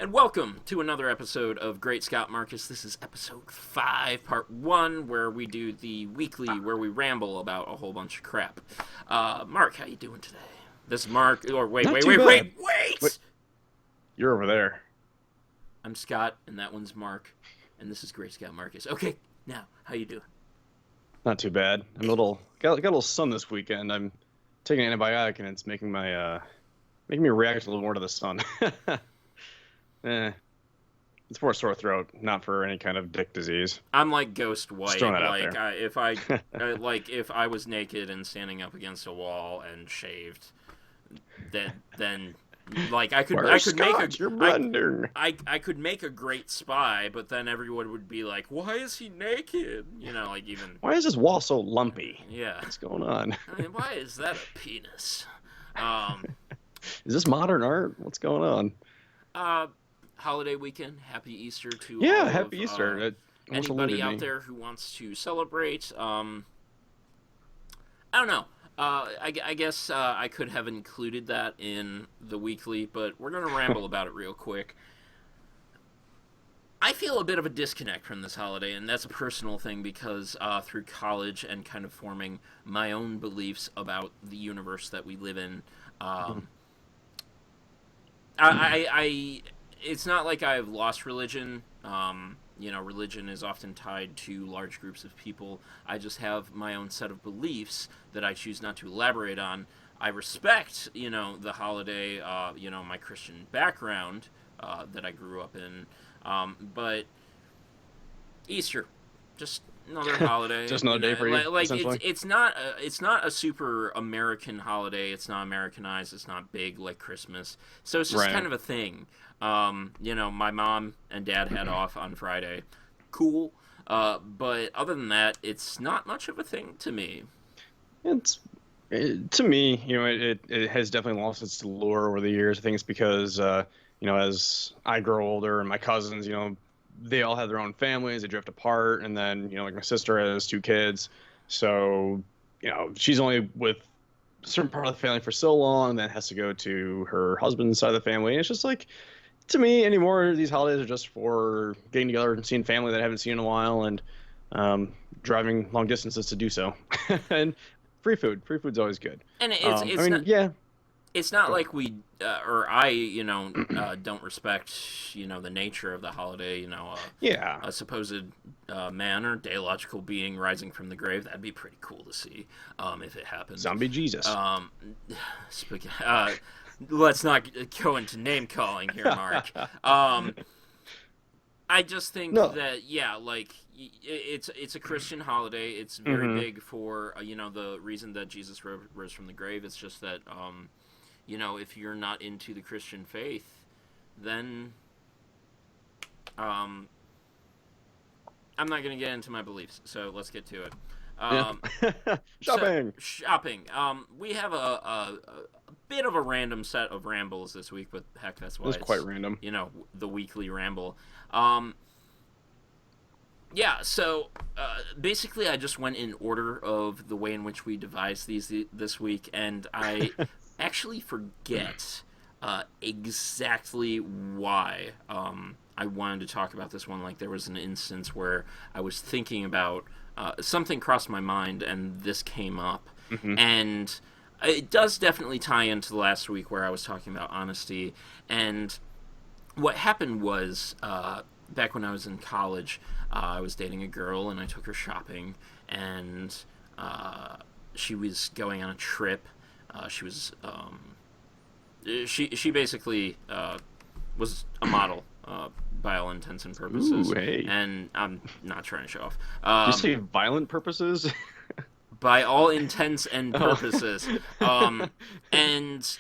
And welcome to another episode of Great Scott Marcus. This is episode 5, part 1, where we do the weekly, where we ramble about a whole bunch of crap. Mark, how you doing today? This is Mark, or wait, Not wait, too wait, bad. wait, wait! Wait, you're over there. I'm Scott, and that one's Mark, and this is Great Scott Marcus. Okay, now, how you doing? Not too bad. I'm got a little sun this weekend. I'm taking an antibiotic and it's making me react a little more to the sun. eh, it's for a sore throat, not for any kind of dick disease. I'm like Ghost Just White. throwing that out Like, there. if I was naked and standing up against a wall and shaved, then like I could Where's make a Scott? You're blending. I could make a great spy, but then everyone would be like, "Why is he naked?" You know, like even Why is this wall so lumpy? yeah. What's going on? I mean, why is that a penis? Um, Is this modern art? What's going on? uh, Holiday weekend. Happy Easter to all Yeah, of happy Easter. It almost anybody eluded out me. there who wants to celebrate. I don't know. I guess I could have included that in the weekly, but we're going to ramble about it real quick. I feel a bit of a disconnect from this holiday, and that's a personal thing because through college and kind of forming my own beliefs about the universe that we live in, um, I it's not like I've lost religion. Religion is often tied to large groups of people. I just have my own set of beliefs that I choose not to elaborate on. I respect, the holiday, my Christian background that I grew up in, but Easter, just another holiday. Just another day for you, Like essentially. it's not a super American holiday. It's not Americanized. It's not big like Christmas. So it's just Right. kind of a thing. My mom and dad had off on Friday. Cool. But other than that, it's not much of a thing to me. To me, it has definitely lost its lure over the years. I think it's because, as I grow older and my cousins, they all have their own families, they drift apart, and then, like my sister has 2 kids, so, she's only with a certain part of the family for so long, then has to go to her husband's side of the family. And it's just like, to me anymore, these holidays are just for getting together and seeing family that I haven't seen in a while, and driving long distances to do so. And free food's always good. And I mean, yeah. it's not Go ahead. like we or I don't respect the nature of the holiday. Yeah. A supposed man or deilogical being rising from the grave. That'd be pretty cool to see if it happened. Zombie Jesus. Let's not go into name calling here, Mark. I just think No. that it's a Christian holiday. It's very big for the reason that Jesus rose from the grave. It's just that if you're not into the Christian faith, then I'm not going to get into my beliefs. So let's get to it. Yeah. Shopping. Shopping. We have a bit of a random set of rambles this week, but heck, that's It why was it's quite random. the weekly ramble. Yeah, so basically, I just went in order of the way in which we devised these this week, and I actually forget exactly why I wanted to talk about this one. Like, there was an instance where I was thinking about something crossed my mind, and this came up, Hmm. and it does definitely tie into the last week where I was talking about honesty. And what happened was back when I was in college, I was dating a girl and I took her shopping, and she was going on a trip. She was she basically was a model by all intents and purposes. Ooh, hey. And I'm not trying to show off. Did you say violent purposes? By all intents and Oh. purposes. And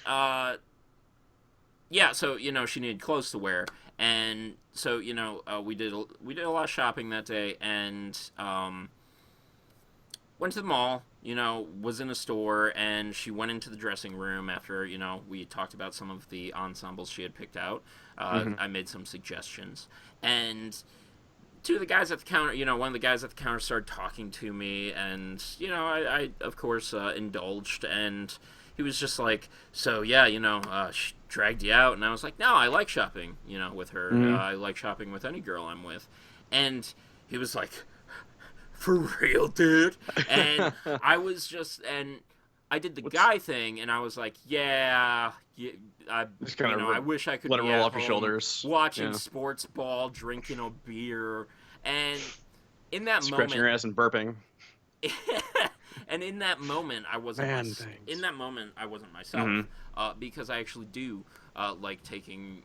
yeah, so she needed clothes to wear, and so we did a lot of shopping that day, and went to the mall. Was in a store, and she went into the dressing room after we talked about some of the ensembles she had picked out. Hmm. I made some suggestions, and two of the guys at the counter, one of the guys at the counter started talking to me, and I of course indulged, and he was just like, so yeah, dragged you out, and I was like, no, I like shopping, with her. Mm-hmm. I like shopping with any girl I'm with. And he was like, for real, dude? And and I did the guy thing, and I was like, yeah, Just kind of I wish I could let it be roll at off your home shoulders. watching Yeah. sports ball, drinking a beer, and in that Scratching your moment, ass and burping. and in that moment, Man, thanks. I wasn't Mm-hmm. myself, because I actually do like taking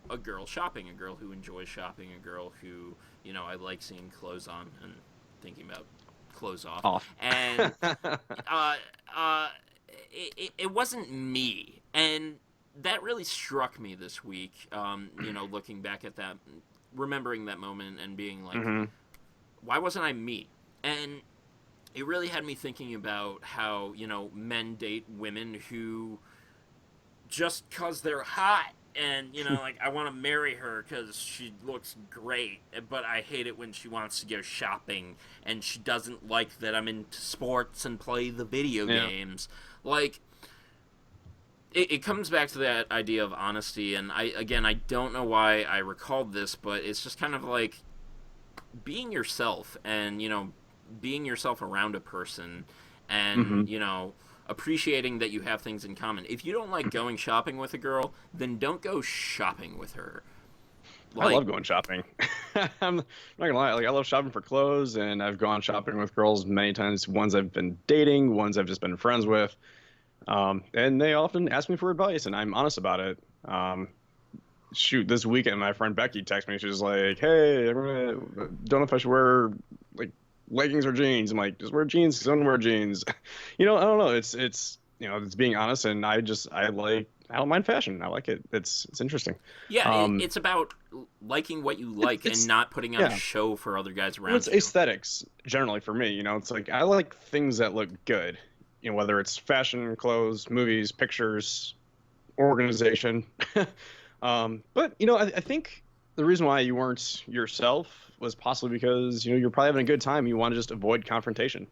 a girl shopping, a girl who enjoys shopping, a girl who I like seeing clothes on and thinking about clothes off, Off. and uh, uh, it wasn't me, and that really struck me this week. Looking back at that, remembering that moment, and being like, Mm-hmm. why wasn't I me? And it really had me thinking about how men date women who just cause they're hot, and like, I want to marry her because she looks great, but I hate it when she wants to go shopping and she doesn't like that I'm into sports and play the video Yeah. games. Like, it comes back to that idea of honesty, and I don't know why I recalled this, but it's just kind of like being yourself, and being yourself around a person, Mm-hmm. and appreciating that you have things in common. If you don't like going shopping with a girl, then don't go shopping with her. I Like, love going shopping. I'm not gonna lie, like I love shopping for clothes, and I've gone shopping with girls many times. Ones I've been dating, ones I've just been friends with, and they often ask me for advice, and I'm honest about it. Shoot, this weekend my friend Becky texted me. She was like, "Hey, don't know if I should wear like leggings or jeans." I'm like, "Just wear jeans because I don't wear jeans." I don't know. It's being honest, and I don't mind fashion. I like it. It's interesting. yeah, Um, it's about liking what you it's like and it's not putting on a yeah. show for other guys Well, around it's you. aesthetics generally for me. It's like I like things that look good. Whether it's fashion, clothes, movies, pictures, organization. But I think the reason why you weren't yourself was possibly because you're probably having a good time. You want to just avoid confrontation.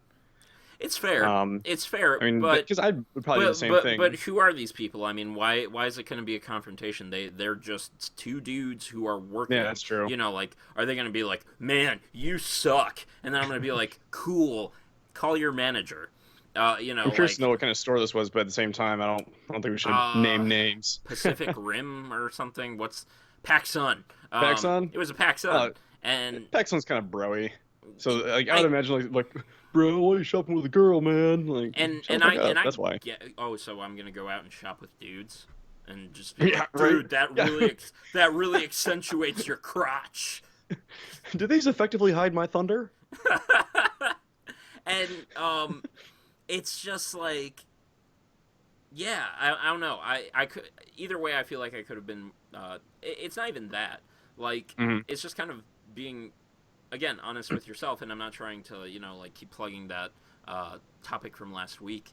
It's fair. Um, It's fair, I mean, but because I would probably do the But same but but thing. who are these people? I mean, why is it going to be a confrontation? They're just two dudes who are Yeah, working. that's true. Like, are they going to be like, "Man, you suck," and then I'm going to be like, "Cool, call your manager." I'm curious to know Like, what kind of store this was, but at the same time, I don't think we should uh, name names. Pacific Rim or something. What's PacSun? PacSun? It was a PacSun, Uh, and PacSun's kind of broy. So it, like I would I imagine bro, why are you shopping with a girl, man? Like, and shut and the I fuck and up. I That's why. get. Oh, so I'm gonna go out and shop with dudes, and just be Yeah, like, right. dude, Yeah. that really accentuates your crotch. Do these effectively hide my thunder? And it's just like, yeah, I don't know. I could, either way. I feel like I could have been. It's not even that. Like, Hmm. it's just kind of being, again, honest with yourself. And I'm not trying to like keep plugging that topic from last week.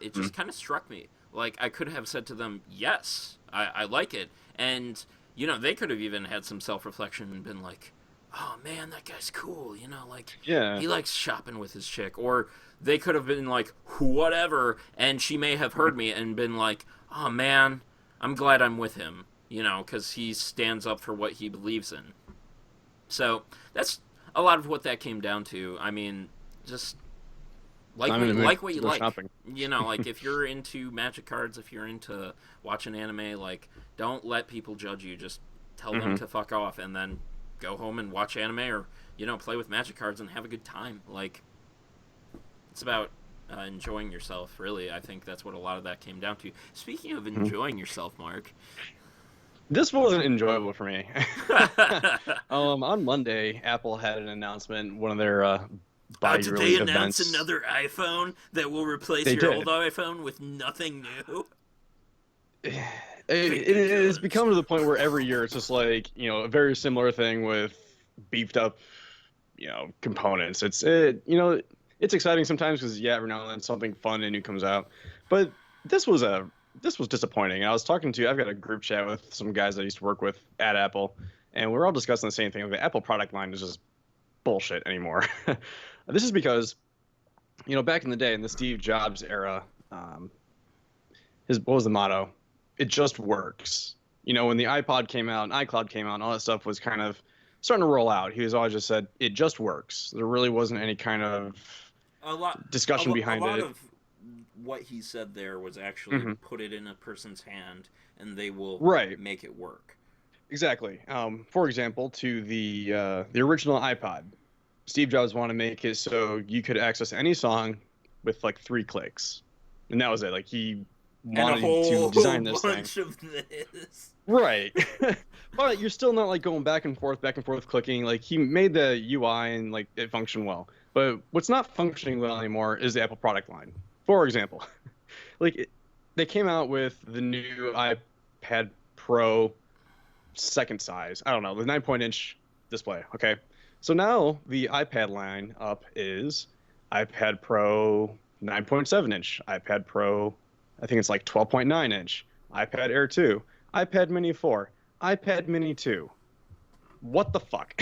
It just kind of struck me. Like, I could have said to them, yes, I like it, and they could have even had some self reflection and been like, oh man, that guy's cool. Like, Yeah. he likes shopping with his chick. Or they could have been like, whatever, and she may have heard me and been like, oh man, I'm glad I'm with him. Because he stands up for what he believes in. So that's a lot of what that came down to. I mean, just I'm in the mood like what to you go like. shopping. Like, if you're into magic cards, if you're into watching anime, like, don't let people judge you. Just tell them Hmm. to fuck off, and then go home and watch anime, or play with magic cards and have a good time. Like, it's about enjoying yourself. Really, I think that's what a lot of that came down to. Speaking of Hmm. enjoying yourself, Mark. This wasn't enjoyable for me. On Monday, Apple had an announcement, one of their Did they bi-yearly announce events. another iPhone that will replace They your old did. iPhone with nothing new? It, Finger it has guns. become to the point where every year it's just like, a very similar thing with beefed up, components. It's exciting sometimes because yeah, every now and then something fun and new comes out. But this was a this was disappointing. And I've got a group chat with some guys I used to work with at Apple, and we're all discussing the same thing. The Apple product line is just bullshit anymore. This is because, back in the day in the Steve Jobs era, his what was the motto? it just works. When the iPod came out and iCloud came out and all that stuff was kind of starting to roll out, he was always just said it just works. There really wasn't any kind of A lot, discussion a behind lot it. of what he said there was actually Hmm. put it in a person's hand, and they will Right. make it work. Exactly. For example, to the original iPod, Steve Jobs wanted to make it so you could access any song with like 3 clicks, and that was it. Like he And a wanted to whole design this thing. bunch of this. Right. But you're still not like going back and forth clicking. Like he made the UI and like it functioned well. But what's not functioning well anymore is the Apple product line. For example, like they came out with the new iPad Pro second size. I don't know, the 9-point-inch display. Okay. So now the iPad line up is iPad Pro 9.7 inch, iPad Pro, I think it's like 12.9 inch, iPad Air 2, iPad Mini 4, iPad Mini 2. What the fuck?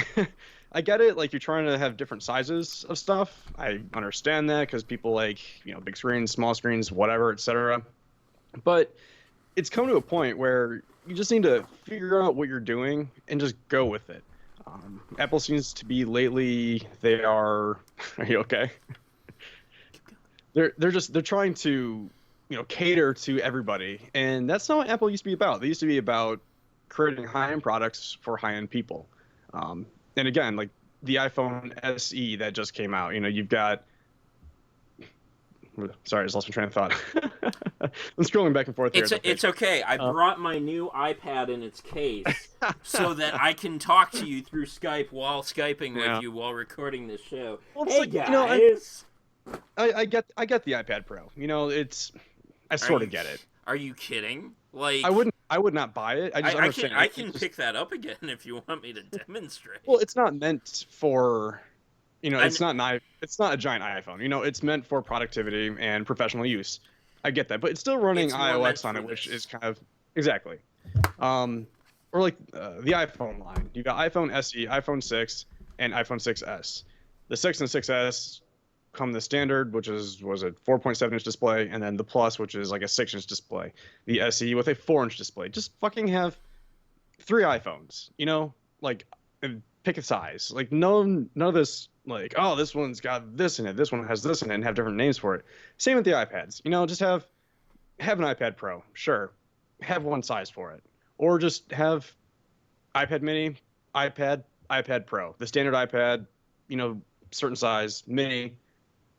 I get it. Like you're trying to have different sizes of stuff. I understand that because people like, big screens, small screens, whatever, etc. But it's come to a point where you just need to figure out what you're doing and just go with it. Apple seems to be lately. They are. Are you okay? They're trying to cater to everybody, and that's not what Apple used to be about. They used to be about creating high-end products for high-end people. And again, like the iPhone SE that just came out. You've got. Sorry, I just lost my train of thought. I'm scrolling back and forth here. It's okay. I Uh, brought my new iPad in its case so that I can talk to you through Skype while Skyping yeah. with you while recording this show. Well, it's Hey like guys, I get the iPad Pro. I are sort you of get it. are you kidding? Like I would not buy it. I just understand. I It can just, pick that up again if you want me to demonstrate. well, it's not meant for, And it's not a giant iPhone. It's meant for productivity and professional use. I get that, but it's still running it's more meant iOS on for it, which is this. kind of exactly. Um, or like the iPhone line. You got iPhone SE, iPhone 6, and iPhone 6s. The 6 and 6s come the standard, which was a 4.7-inch display, and then the Plus, which is like a 6-inch display. The SE with a 4-inch display. Just fucking have 3 iPhones. Like and pick a size. Like none of this. Like, oh, this one's got this in it. This one has this in it, and have different names for it. Same with the iPads. Just have an iPad Pro. Sure, have one size for it, or just have iPad Mini, iPad Pro, the standard iPad. Certain size, Mini,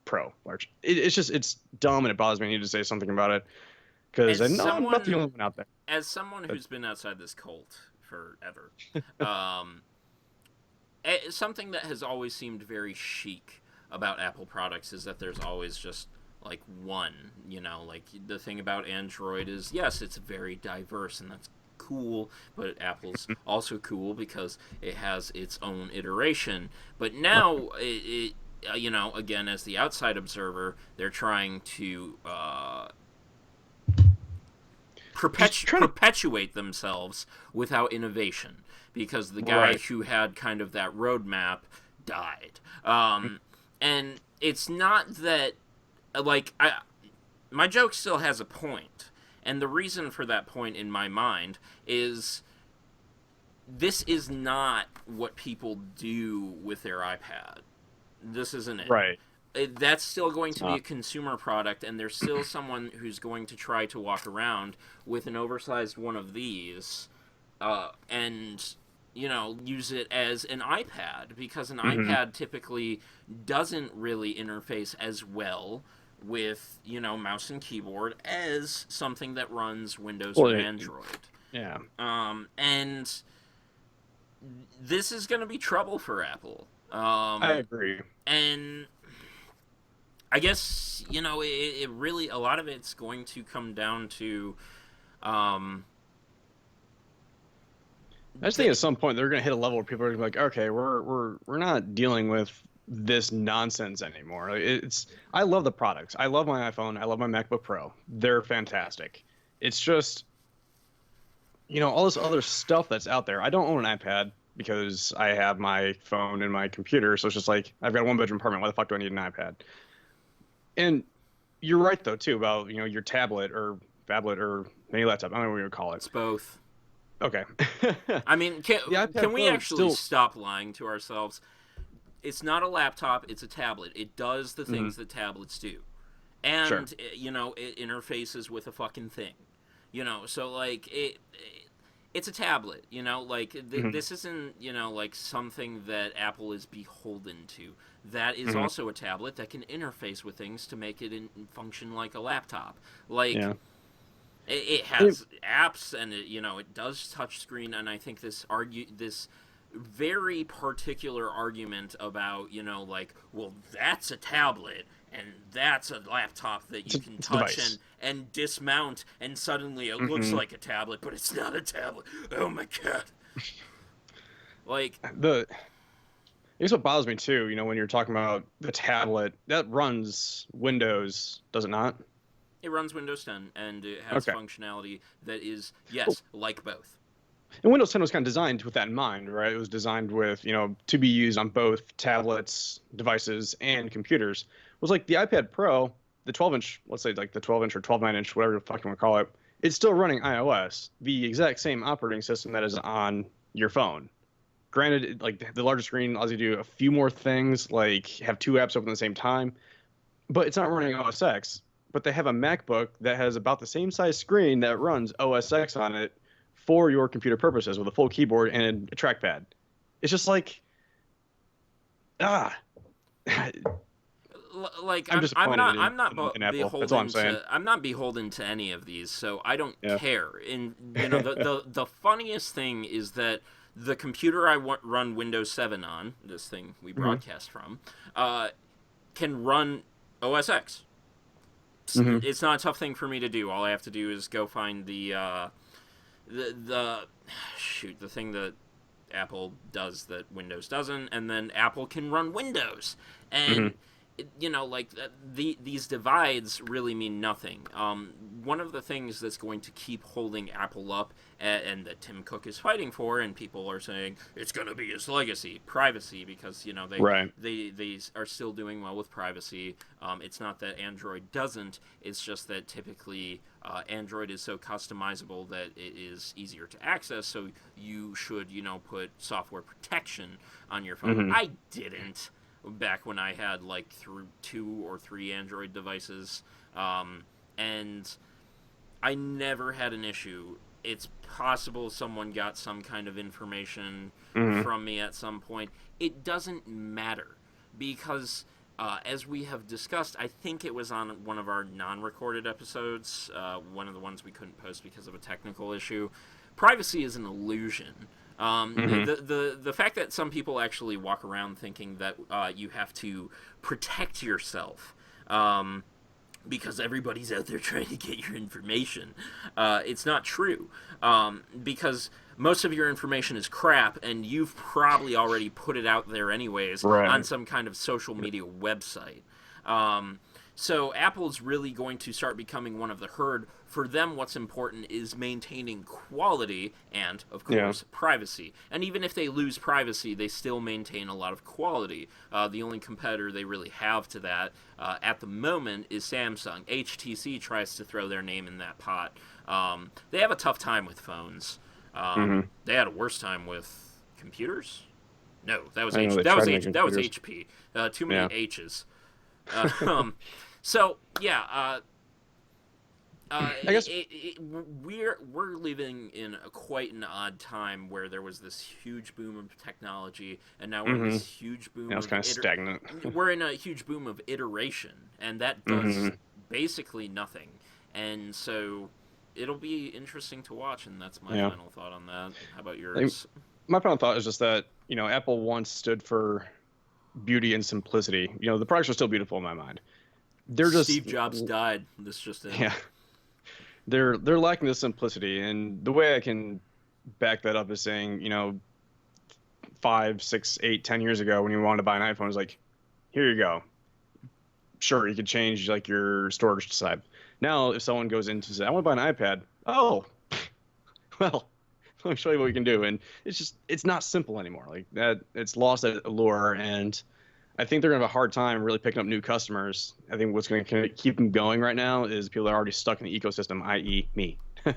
Pro, large. It's dumb and it bothers me. I need to say something about it because As I know I'm not the someone only one out there. as someone But who's been outside this cult forever, um, something that has always seemed very chic about Apple products is that there's always just like one. Like the thing about Android is yes, it's very diverse and that's cool, but Apple's also cool because it has its own iteration. But now again, as the outside observer, they're trying to just trying to perpetuate themselves without innovation because the guy right. who had kind of that roadmap died. And it's not that like my joke still has a point, and the reason for that point in my mind is this is not what people do with their iPad. This isn't it. Right. That's still going It's to be a not. consumer product, and there's still someone who's going to try to walk around with an oversized one of these, and use it as an iPad because an Hmm. iPad typically doesn't really interface as well with mouse and keyboard as something that runs Windows Well, or Android. yeah. And this is going to be trouble for Apple. I agree. And I guess it really a lot of it's going to come down to um, I just think the at some point they're gonna hit a level where people are gonna be like, okay, we're not dealing with this nonsense anymore. I love the products. I love my iPhone. I love my MacBook Pro. They're fantastic. It's just all this other stuff that's out there. I don't own an iPad because I have my phone and my computer, so it's just like I've got a one-bedroom apartment. Why the fuck do I need an iPad? And you're right though too about your tablet or phablet or mini laptop. I don't know what you would call it. It's both. Okay. I mean, The iPad can we Pro actually still. stop lying to ourselves? It's not a laptop, it's a tablet. It does the Mhm. things that tablets do. Sure. And it interfaces with a fucking thing. So like it's a tablet, like Hmm. this isn't, like something that Apple is beholden to. That is Hmm. also a tablet that can interface with things to make it function like a laptop. Like Yeah. it And has apps, and it does touch screen. And I think this very particular argument about, like, well, that's a tablet and that's a laptop that it's you a, can it's a touch device. and dismount, and suddenly it looks Hmm. like a tablet, but it's not a tablet. Oh my god. Like, The I guess what bothers me too, when you're talking about the tablet that runs Windows, does it not? it runs Windows 10 and it has Okay. functionality that is, Well, yes, like both. and Windows 10 was kind of designed with that in mind, right? It was designed with, to be used on both tablets, devices, and computers. It was like the iPad Pro, the 12-inch, let's say like the 12-inch or 12.9-inch, whatever the fuck you want to call it, it's still running iOS, the exact same operating system that is on your phone. Granted, like the larger screen allows you to do a few more things, like have two apps open at the same time, but it's not running OS X. But they have a MacBook that has about the same size screen that runs OS X on it for your computer purposes with a full keyboard and a trackpad. It's just like, ah, Like I'm I'm disappointed not in, in Apple. That's all I'm saying. I'm not beholden to any of these, so I don't Yeah. care. And the funniest thing is that the computer I run Windows 7 on, this thing we Hmm. broadcast from, uh, can run OS X. Hmm. It's not a tough thing for me to do. All I have to do is go find the shoot, the thing that Apple does that Windows doesn't, and then Apple can run Windows. Hmm. And like these divides really mean nothing. One of the things that's going to keep holding Apple up, and that Tim Cook is fighting for, and people are saying it's going to be his legacy, privacy, because Right. they are still doing well with privacy. It's not that Android doesn't; it's just that typically Android is so customizable that it is easier to access. So you should put software protection on your phone. Hmm. I didn't back when I had like through 2 or 3 Android devices, and I never had an issue. It's possible someone got some kind of information Hmm. from me at some point. It doesn't matter because, as we have discussed, I think it was on one of our non-recorded episodes, one of the ones we couldn't post because of a technical issue. Privacy is an illusion. Hmm. The fact that some people actually walk around thinking that you have to protect yourself, because everybody's out there trying to get your information. It's not true, because most of your information is crap, and you've probably already put it out there anyways on Right. some kind of social media website. Um, so Apple's really going to start becoming one of the herd. For them, what's important is maintaining quality and, of Yeah. course, privacy. And even if they lose privacy, they still maintain a lot of quality. The only competitor they really have to that at the moment is Samsung. HTC tries to throw their name in that pot. They have a tough time with phones. Hmm. They had a worse time with computers. No, that was I know H. they That tried was to make H. That was computers. HP. Too many Yeah. H's. Um, so yeah, I guess. we're living in quite an odd time where there was this huge boom of technology, and now we're in Hmm. this huge boom Yeah, it's of kind of stagnant. we're in a huge boom of iteration, and that does Hmm. basically nothing. And so it'll be interesting to watch, and that's my Yeah. final thought on that. How about I think yours? my final thought is just that, Apple once stood for beauty and simplicity. The products are still beautiful in my mind. They're just, Steve Jobs died. This just in. yeah, they're lacking the simplicity. And the way I can back that up is saying, 5, 6, 8, 10 years ago when you wanted to buy an iPhone, it was like, here you go. Sure, you could change like your storage size. Now, if someone goes into say, I want to buy an iPad, oh, well, let me show you what we can do. And it's not simple anymore. Like that, it's lost that allure. And I think they're gonna have a hard time really picking up new customers. I think what's gonna keep them going right now is people that are already stuck in the ecosystem, i.e., me, and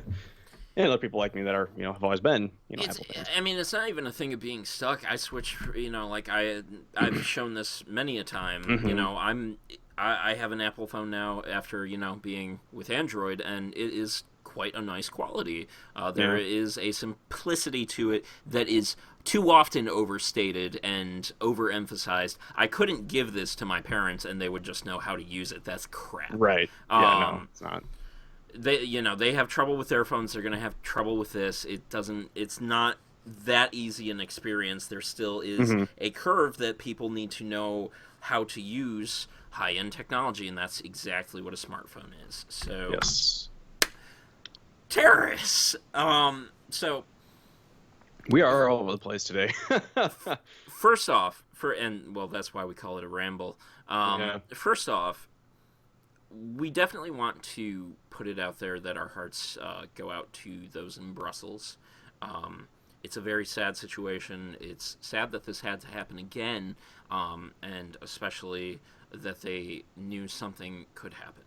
other people like me that are, have always been, It's, Apple fans. I mean, it's not even a thing of being stuck. I switch, like I've shown this many a time. Hmm. I have an Apple phone now after being with Android, and it is quite a nice quality. There Yeah. is a simplicity to it that is too often overstated and overemphasized. I couldn't give this to my parents, and they would just know how to use it. That's crap. Right. Yeah. No, Um, it's not. they have trouble with their phones. They're going to have trouble with this. It's not that easy an experience. There still is Hmm. a curve that people need to know how to use high-end technology, and that's exactly what a smartphone is. So Yes. terrorists. So We are all over the place today. first off, and well, that's why we call it a ramble. Yeah. First off, we definitely want to put it out there that our hearts go out to those in Brussels. Um, it's a very sad situation. It's sad that this had to happen again, and especially that they knew something could happen.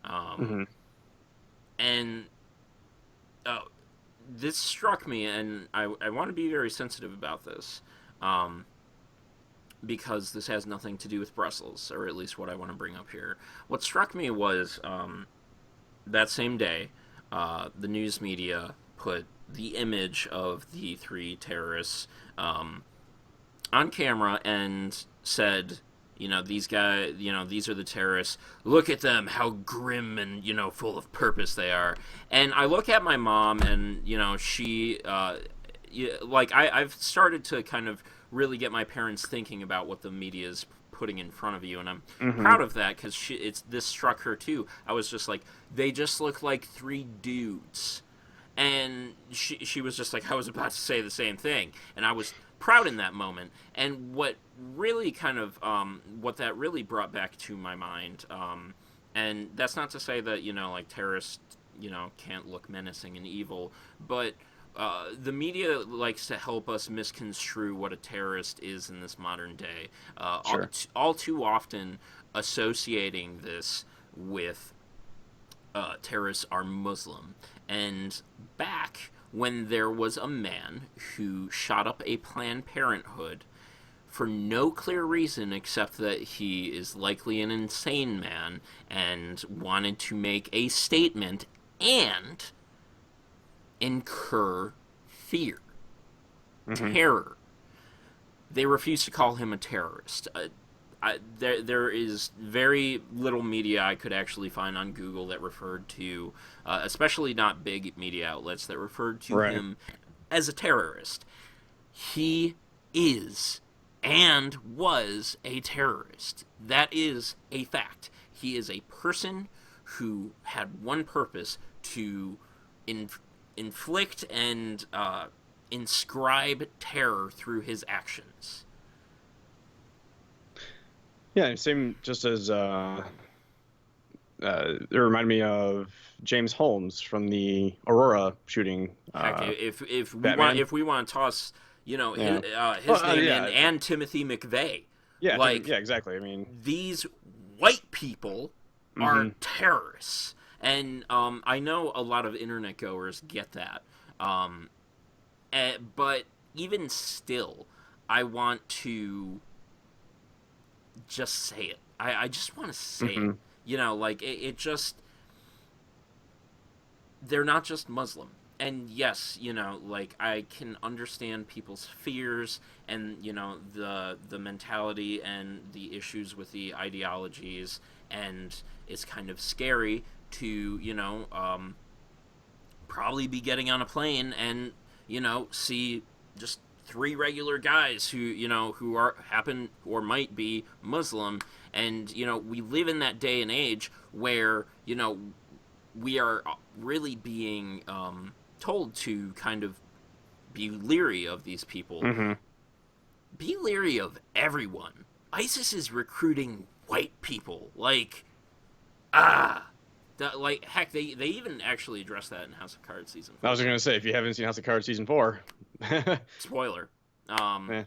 Um, Hmm. and uh, this struck me, and I want to be very sensitive about this. Um, because this has nothing to do with Brussels, or at least what I want to bring up here. What struck me was that same day, the news media put the image of the three terrorists on camera and said, these guys, these are the terrorists. Look at them, how grim and, full of purpose they are. And I look at my mom, and, she, like, I've started to kind of really get my parents thinking about what the media is putting in front of you, and I'm Hmm. proud of that because this struck her too. I was just like, they just look like three dudes, and she was just like, I was about to say the same thing, and I was proud in that moment. And what really kind of what that really brought back to my mind, and that's not to say that like terrorists can't look menacing and evil, but the media likes to help us misconstrue what a terrorist is in this modern day, Sure. all too often associating this with terrorists are Muslim. And back when there was a man who shot up a Planned Parenthood for no clear reason except that he is likely an insane man and wanted to make a statement and incur fear, Hmm. terror. They refuse to call him a terrorist. There is very little media I could actually find on Google that referred to, especially not big media outlets, that referred to Right. him as a terrorist. He is and was a terrorist. That is a fact. He is a person who had one purpose to in, inflict and inscribe terror through his actions. Yeah. Same. Just as it reminded me of James Holmes from the Aurora shooting. Heck, if Batman. we want to toss Yeah. his Well, name in yeah. and Timothy McVeigh, Yeah. like Yeah. Exactly. I mean. these white people are Hmm. terrorists, and I know a lot of internet goers get that, but even still, I want to just say it. I just want to say it. Hmm. Like it just they're not just Muslim. And yes, like I can understand people's fears and the mentality and the issues with the ideologies, and it's kind of scary to probably be getting on a plane and see just three regular guys who who are happen or might be Muslim, and we live in that day and age where we are really being told to kind of be leery of these people. Hmm. Be leery of everyone. ISIS is recruiting white people. Like, ah. Like, heck, they even actually addressed that in House of Cards season I was 4. gonna say if you haven't seen House of Cards season 4. Spoiler. Um, Yeah.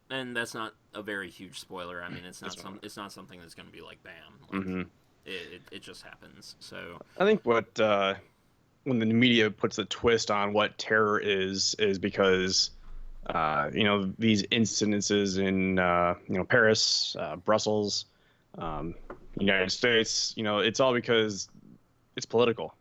and that's not a very huge spoiler. I mean, It's not. it's not something that's going to be like bam, like Hmm. it just happens. So I think what when the media puts a twist on what terror is because these incidences in Paris, Brussels, um, United States, it's all because it's political.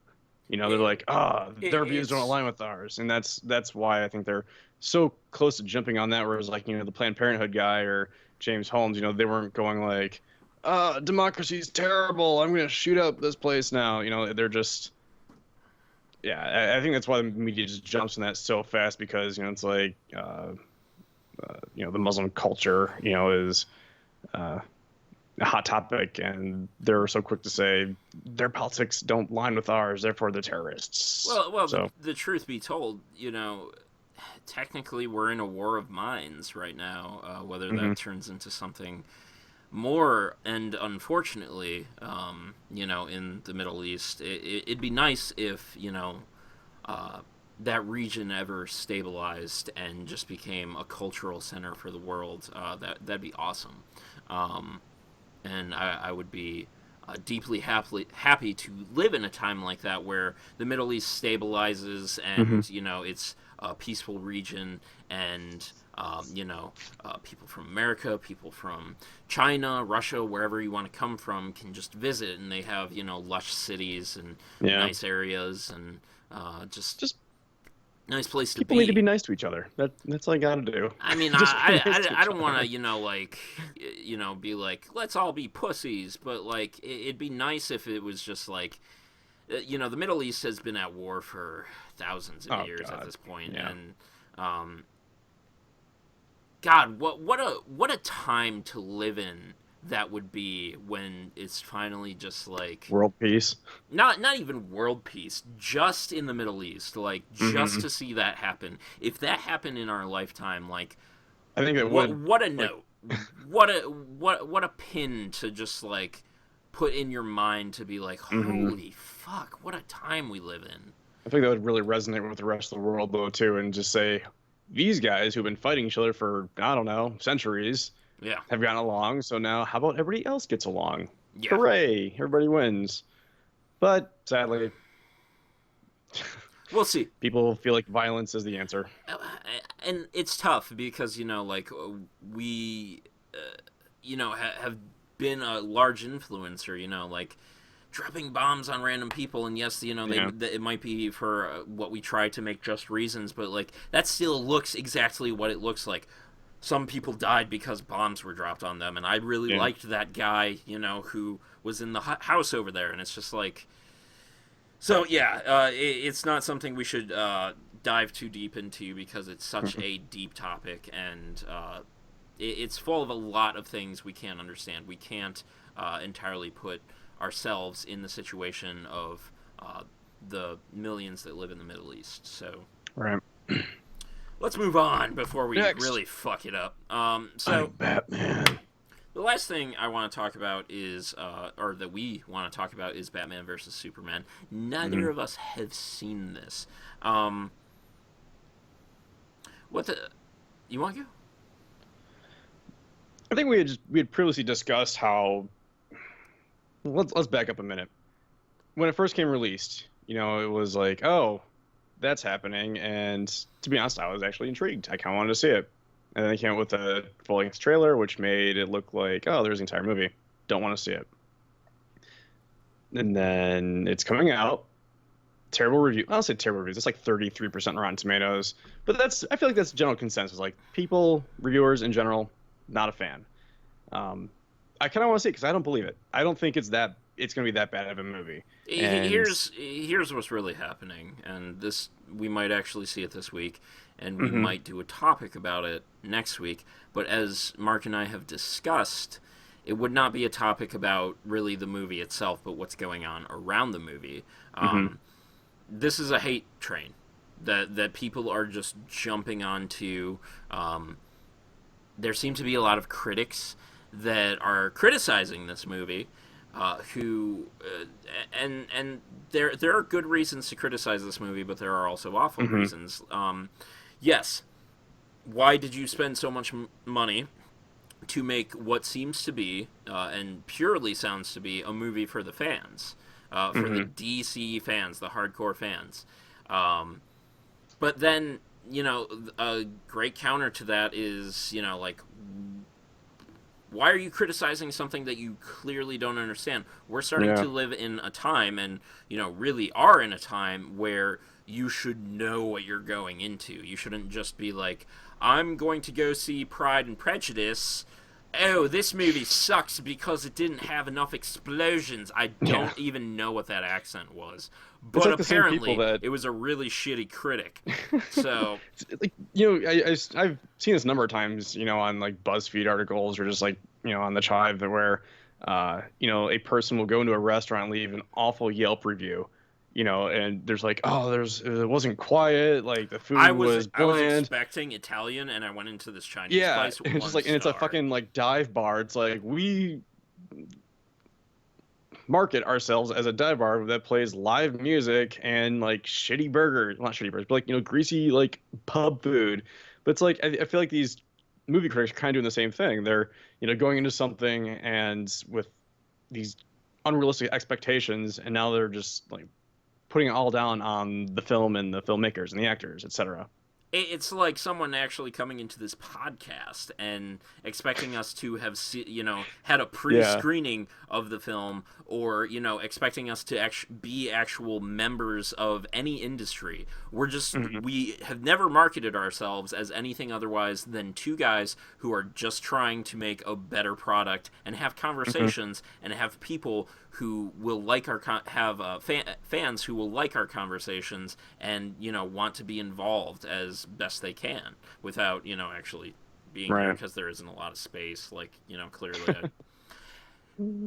They're it, like, their views don't it's align with ours, and that's why I think they're so close to jumping on that. Whereas like the Planned Parenthood guy or James Holmes, they weren't going like, democracy's terrible. I'm gonna shoot up this place now. They're just yeah. I think that's why the media just jumps on that so fast because it's like the Muslim culture is uh, a hot topic, and they're so quick to say their politics don't line with ours, therefore they're terrorists. well, So. the truth be told, technically we're in a war of minds right now. Whether Hmm. that turns into something more, and unfortunately, in the Middle East, it'd be nice if uh, that region ever stabilized and just became a cultural center for the world. That'd be awesome, um, and I would be deeply happy to live in a time like that where the Middle East stabilizes Hmm. and it's a peaceful region and people from America, people from China, Russia, wherever you want to come from, can just visit, and they have lush cities and Yeah. nice areas and just Just nice place to people need to be be. nice to each other. That's all I gotta do. I mean, Just be nice to I each don't want to, other. be like, let's all be pussies, but like, it'd be nice if it was just like, the Middle East has been at war for thousands of Oh years at God. this point, Yeah. and um, God, what a time to live in that would be when it's finally just like World peace. not even world peace, just in the Middle East, like just Hmm. to see that happen. If that happened in our lifetime, like I think it would what a like. note, what a pin to just like put in your mind to be like, Hmm. holy fuck, what a time we live in. I think that would really resonate with the rest of the world though too, and just say these guys who've been fighting each other for I don't know centuries Yeah, have gotten along. So now, how about everybody else gets along? yeah. Hooray! Everybody wins. But sadly, We'll see. people feel like violence is the answer. And it's tough because like we have been a large influencer, like dropping bombs on random people, and yes, Yeah. it might be for what we try to make just reasons, but like that still looks exactly what it looks like. Some people died because bombs were dropped on them, and I really Yeah. liked that guy, who was in the house over there, and it's just like, so yeah, it's not something we should dive too deep into because it's such a deep topic, and it's full of a lot of things we can't understand. We can't entirely put ourselves in the situation of the millions that live in the Middle East. So Right. let's move on before we Next, really fuck it up. I'm So Batman. the last thing I want to talk about is, or that we want to talk about, is Batman versus Superman. Hmm. Neither of us have seen this. Um, what the? You want to go? I think we had previously discussed how. Let's back up a minute. When it first came released, it was like, oh, that's happening, and to be honest, I was actually intrigued. I kind of wanted to see it, and then they came out with a full-length trailer, which made it look like, oh, there's the entire movie. Don't want to see it. And then it's coming out. Terrible review. I'll say terrible reviews. It's like 33% Rotten Tomatoes, but I feel like that's general consensus. Like people, reviewers in general, not a fan. Um, I kind of want to see it because I don't believe it. I don't think it's going to be that bad of a movie. And Here's what's really happening, and this we might actually see it this week, and we mhm, might do a topic about it next week. But as Mark and I have discussed, it would not be a topic about really the movie itself, but what's going on around the movie. mhm, This is a hate train that people are just jumping onto. Um, there seem to be a lot of critics that are criticizing this movie, who and there are good reasons to criticize this movie, but there are also awful mhm, reasons. Yes, why did you spend so much money to make what seems to be and purely sounds to be a movie for the fans, for the Hmm. DC fans, the hardcore fans. Um, but then, a great counter to that is, like, why are you criticizing something that you clearly don't understand? We're starting Yeah. to live in a time, and, really are in a time where you should know what you're going into. You shouldn't just be like, I'm going to go see Pride and Prejudice. Oh, this movie sucks because it didn't have enough explosions. I Yeah. don't even know what that accent was. It's But like the same people apparently, that it was a really shitty critic. So, like I've seen this a number of times, on like BuzzFeed articles or just like on the Chive that where a person will go into a restaurant and leave an awful Yelp review, and there's like, oh, it wasn't quiet, like the I food was was I was bland. expecting Italian, and I went into this Chinese Yeah, place. it's just One like, and it's a star. fucking like dive bar. It's like we market ourselves as a dive bar that plays live music and like shitty burgers, not shitty burgers, but like greasy like pub food. But it's like I feel like these movie critics are kind of doing the same thing. They're going into something and with these unrealistic expectations, and now they're just like putting it all down on the film and the filmmakers and the actors, etc. It's like someone actually coming into this podcast and expecting us to have had a Yeah. pre-screening of the film, or expecting us to be actual members of any industry. Hmm. We have never marketed ourselves as anything otherwise than two guys who are just trying to make a better product and have Hmm. conversations and have people who will like have fans who will like our conversations and want to be involved as best they can without actually being here, Right. because there isn't a lot of space, like clearly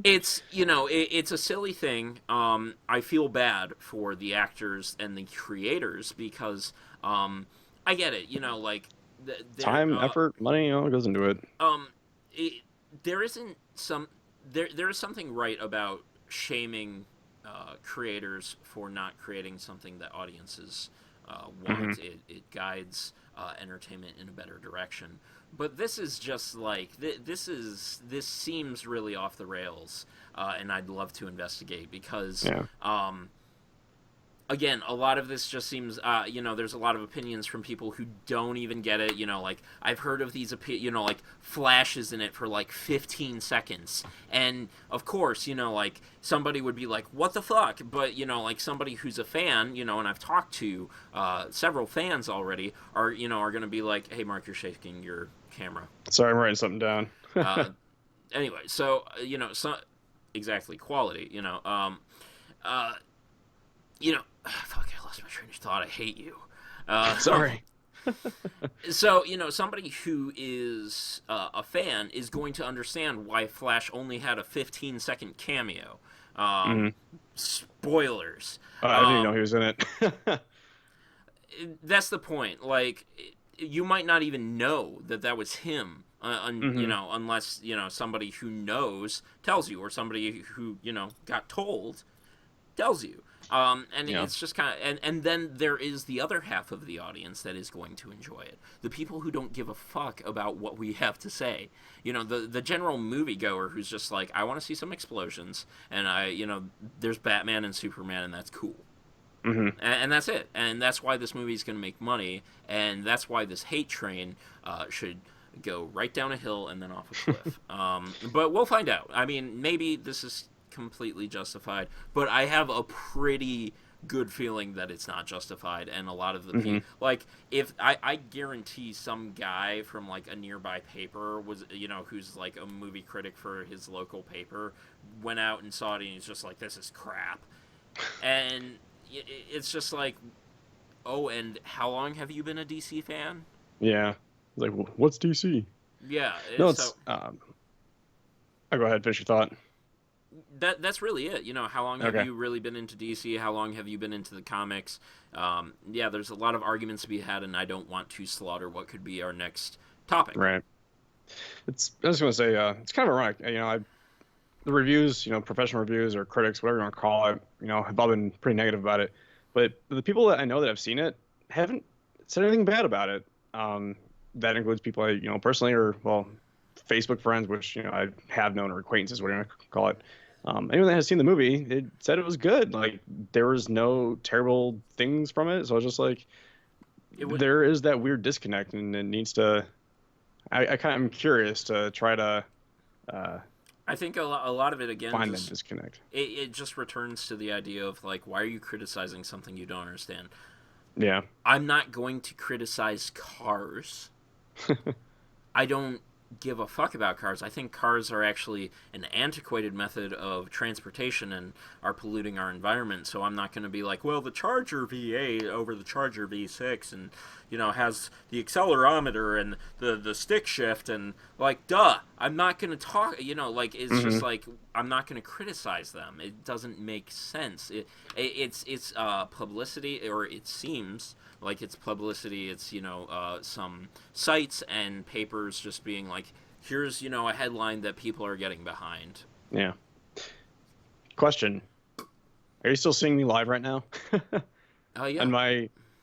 it's it's a silly thing. I feel bad for the actors and the creators because I get it, like there Time, effort, money, goes into it. um it, there isn't some there is something right about shaming creators for not creating something that audiences Hmm. want. It guides entertainment in a better direction. But this is just like this seems really off the rails, and I'd love to investigate because Yeah. again, a lot of this just seems, there's a lot of opinions from people who don't even get it. Like I've heard of these, like flashes in it for like 15 seconds, and of course, like somebody would be like, "What the fuck?" But like somebody who's a fan, and I've talked to several fans already, are going to be like, "Hey, Mark, you're shaking your camera." Sorry, I'm writing something down. Uh, anyway, so so exactly quality, uh, fuck, I lost my train of thought. I hate you. Uh, Sorry. so somebody who is a fan is going to understand why Flash only had a 15-second cameo. Hmm. Spoilers. I didn't even know Um, he was in it. that's the point. Like, you might not even know that that was him. Hmm. Unless somebody who knows tells you, or somebody who got told tells you. And Yeah. it's just kind of, and then there is the other half of the audience that is going to enjoy it. The people who don't give a fuck about what we have to say. The general moviegoer who's just like, I want to see some explosions, and there's Batman and Superman, and that's cool. Hmm. And that's it. And that's why this movie is going to make money, and that's why this hate train should go right down a hill and then off a cliff. But we'll find out. I mean, maybe this is completely justified, but I have a pretty good feeling that it's not justified. And a lot of the Hmm. like, if I guarantee some guy from like a nearby paper was, who's like a movie critic for his local paper, went out and saw it, and he's just like, this is crap. And it's just like, oh, and how long have you been a DC fan? Yeah. Like, what's DC? Yeah, No, so it's. I go ahead, finish your thought. that's really it. How long have Okay. you really been into DC? How long have you been into the comics? Yeah, there's a lot of arguments to be had, and I don't want to slaughter what could be our next topic. Right. It's. I was going to say. It's kind of ironic. The reviews, professional reviews or critics, whatever you want to call it, have all been pretty negative about it. But the people that I know that have seen it haven't said anything bad about it. That includes people I, personally or well, Facebook friends, which I have known or acquaintances, whatever you want to call it. Anyone that has seen the movie, it said it was good. Like there was no terrible things from it. So I was just like, It would. there is that weird disconnect, and it needs to. I kind of am curious to try to I think a lot of it again find that just disconnect. it just returns to the idea of like, why are you criticizing something you don't understand? Yeah. I'm not going to criticize cars. I don't give a fuck about cars. I think cars are actually an antiquated method of transportation and are polluting our environment. So I'm not going to be like, well, the Charger V8 over the Charger V6 and, has the accelerometer and the stick shift and, like, duh. I'm not going to talk, like, it's just like, I'm not going to criticize them. It doesn't make sense. It's publicity, or it seems like it's publicity. It's some sites and papers just being like, here's a headline that people are getting behind. Yeah. Question: are you still seeing me live right now? Yeah.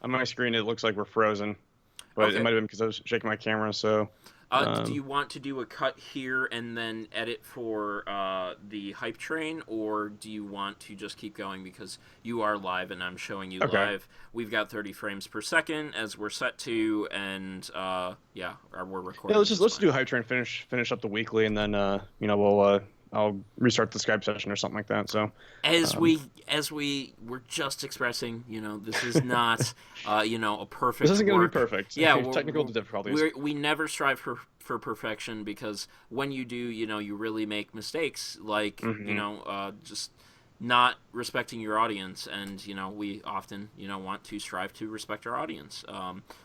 On my screen, it looks like we're frozen, but Okay. it might have been because I was shaking my camera. So Do you want to do a cut here and then edit for the hype train, or do you want to just keep going because you are live and I'm showing you Okay. live? We've got 30 frames per second as we're set to, and we're recording. yeah, let's just do fine. hype train, finish up the weekly, and then I'll restart the Skype session or something like that. So As um, we were just expressing, this is not a perfect this isn't going to be work. perfect. Yeah, Technical difficulties. we never strive for perfection, because when you do, you really make mistakes, like Hmm. just not respecting your audience, and we often want to strive to respect our audience.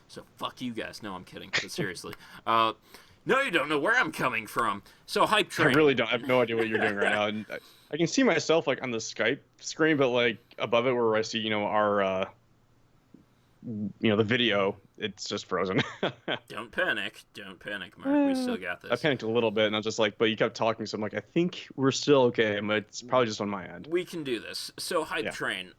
So fuck you guys. No, I'm kidding, but seriously. No, you don't know where I'm coming from. So hype I train. really don't. I have no idea what you're doing right now. And I can see myself like on the Skype screen, but like above it where I see our the video, it's just frozen. Don't panic, Mark. We still got I this. panicked a little bit, and I was just like, but you kept talking, so I'm like, I think we're still okay. But it's probably just on my end. We can do this. So hype Yeah. train.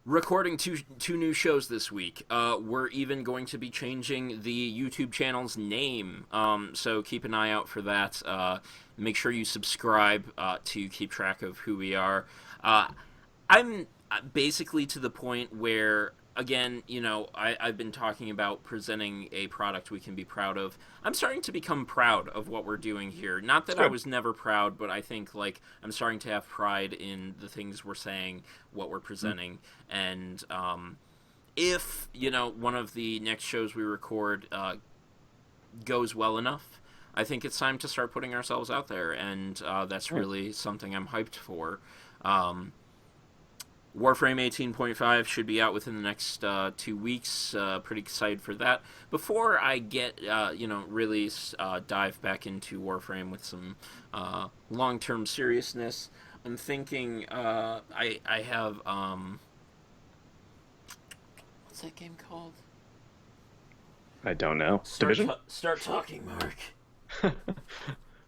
Recording two new shows this week. We're even going to be changing the YouTube channel's name. So keep an eye out for that. Make sure you subscribe to keep track of who we are. I'm basically to the point where, again, I've been talking about presenting a product we can be proud of. I'm starting to become proud of what we're doing here. Not that I Good. was never proud, but I think like I'm starting to have pride in the things we're saying, what we're presenting, and if one of the next shows we record goes well enough, I think it's time to start putting ourselves out there, and that's Right. really something I'm hyped for. Um, Warframe 18.5 should be out within the next 2 weeks. Pretty excited for that. Before I get, really dive back into Warframe with some long-term seriousness, I'm thinking I have what's that game called? I don't know. Division? Start talking, Mark.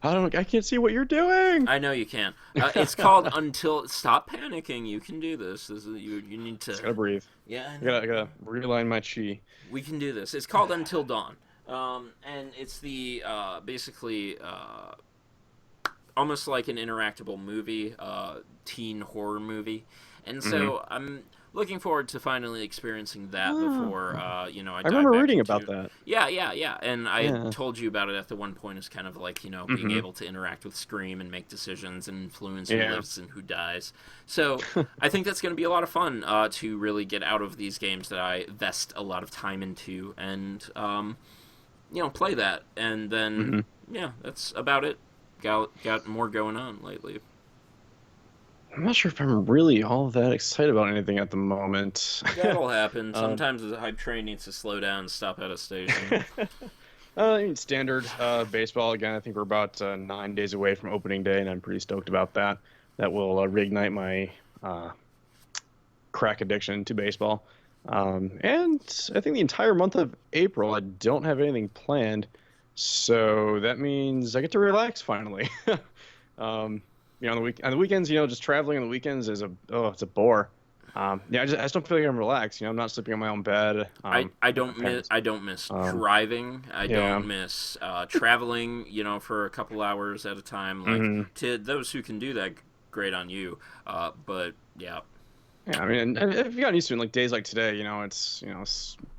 I can't see what you're doing. I know you can. It's called Until. Stop panicking. You can do this. You need to. Just gotta breathe. Yeah, I gotta realign my chi. we can do this. It's called Until Dawn, and it's the basically almost like an interactable movie, teen horror movie, and so I'm looking forward to finally experiencing that before I I dive remember back reading into. about that. Yeah. And I Yeah. told you about it at the one point as kind of like, being able to interact with Scream and make decisions and influence who Yeah. lives and who dies. So I think that's going to be a lot of fun to really get out of these games that I vest a lot of time into and, play that. And then, yeah, that's about it. Got more going on lately. I'm not sure if I'm really all that excited about anything at the moment. That'll happen. Um, Sometimes the hype train needs to slow down and stop at a station. Standard baseball again. I think we're about 9 days away from opening day, and I'm pretty stoked about that. That will reignite my crack addiction to baseball. And I think the entire month of April, I don't have anything planned, so that means I get to relax finally. On the weekends, just traveling on the weekends it's a bore. Yeah, I just don't feel like I'm relaxed. You know, I'm not sleeping on my own bed. With my parents. I don't miss Um, driving. I yeah. don't miss traveling. You know, for a couple hours at a time. Like, Hmm. to those who can do that, great on you. But yeah, Yeah, I mean, and if you got used to it, like days like today, you know, it's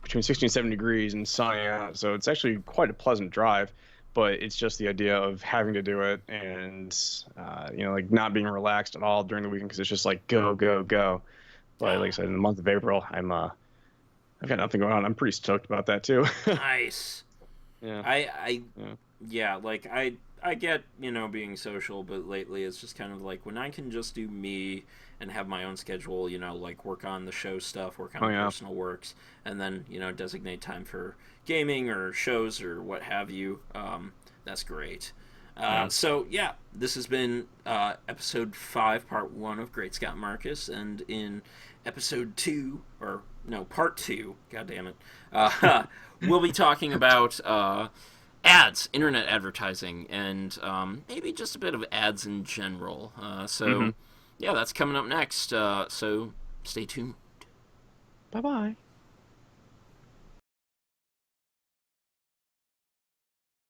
between 60 and 70 degrees and sunny out, so it's actually quite a pleasant drive. But it's just the idea of having to do it and you know, like not being relaxed at all during the weekend because it's just like go, go, go. But like I said, in the month of April, I've got nothing going on. I'm pretty stoked about that too. nice. Yeah, I yeah. yeah, like I get, being social, but lately it's just kind of like when I can just do me and have my own schedule, like work on the show stuff, work on Oh the yeah, personal works, and then, designate time for gaming or shows or what have you. That's great. yeah. So yeah, this has been episode 5, part 1 of Great Scott Marcus, and in episode 2, or no, part 2, god damn it, we'll be talking about ads, internet advertising, and maybe just a bit of ads in general. So, Hmm. yeah, that's coming up next. So, stay tuned. Bye bye.